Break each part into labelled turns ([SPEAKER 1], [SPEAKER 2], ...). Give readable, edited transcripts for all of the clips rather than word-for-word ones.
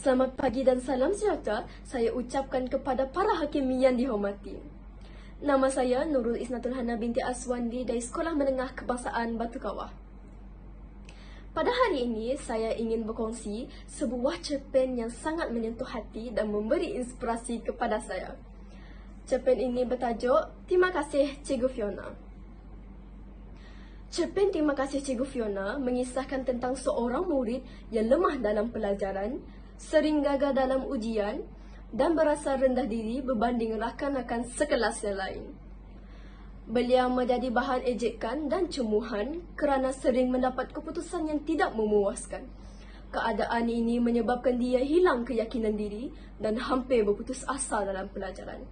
[SPEAKER 1] Selamat pagi dan salam sejahtera saya ucapkan kepada para hakim yang dihormati. Nama saya Nurul Isnatul Hana binti Aswandi dari Sekolah Menengah Kebangsaan Batu Kawah. Pada hari ini, saya ingin berkongsi sebuah cerpen yang sangat menyentuh hati dan memberi inspirasi kepada saya. Cerpen ini bertajuk Terima Kasih Cikgu Fiona. Cerpen Terima Kasih Cikgu Fiona mengisahkan tentang seorang murid yang lemah dalam pelajaran, sering gagal dalam ujian dan berasa rendah diri berbanding rakan-rakan sekelas yang lain. Beliau menjadi bahan ejekan dan cemuhan kerana sering mendapat keputusan yang tidak memuaskan. Keadaan ini menyebabkan dia hilang keyakinan diri dan hampir berputus asa dalam pelajaran.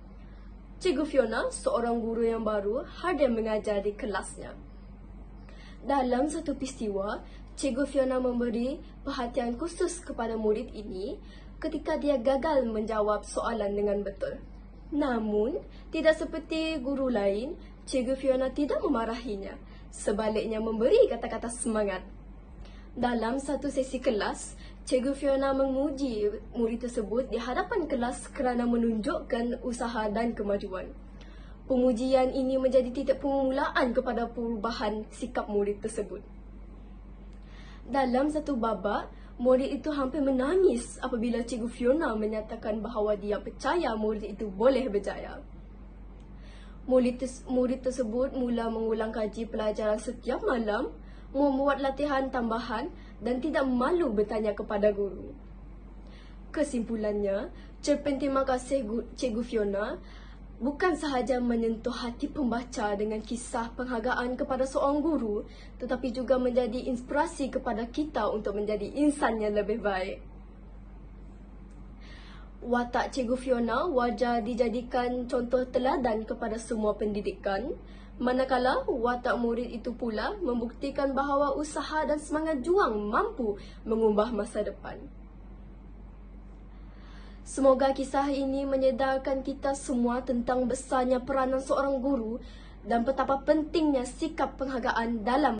[SPEAKER 1] Cikgu Fiona, seorang guru yang baru, hadir mengajar di kelasnya. Dalam satu peristiwa, Cikgu Fiona memberi perhatian khusus kepada murid ini ketika dia gagal menjawab soalan dengan betul. Namun, tidak seperti guru lain, Cikgu Fiona tidak memarahinya, sebaliknya memberi kata-kata semangat. Dalam satu sesi kelas, Cikgu Fiona menguji murid tersebut di hadapan kelas kerana menunjukkan usaha dan kemajuan. Pengujian ini menjadi titik permulaan kepada perubahan sikap murid tersebut. Dalam satu babak, murid itu hampir menangis apabila Cikgu Fiona menyatakan bahawa dia percaya murid itu boleh berjaya. Murid tersebut mula mengulang kaji pelajaran setiap malam, membuat latihan tambahan dan tidak malu bertanya kepada guru. Kesimpulannya, cerpen Terima Kasih Cikgu Fiona bukan sahaja menyentuh hati pembaca dengan kisah penghargaan kepada seorang guru, tetapi juga menjadi inspirasi kepada kita untuk menjadi insan yang lebih baik. Watak Cikgu Fiona wajar dijadikan contoh teladan kepada semua pendidikan, manakala watak murid itu pula membuktikan bahawa usaha dan semangat juang mampu mengubah masa depan. Semoga kisah ini menyedarkan kita semua tentang besarnya peranan seorang guru dan betapa pentingnya sikap penghargaan dalam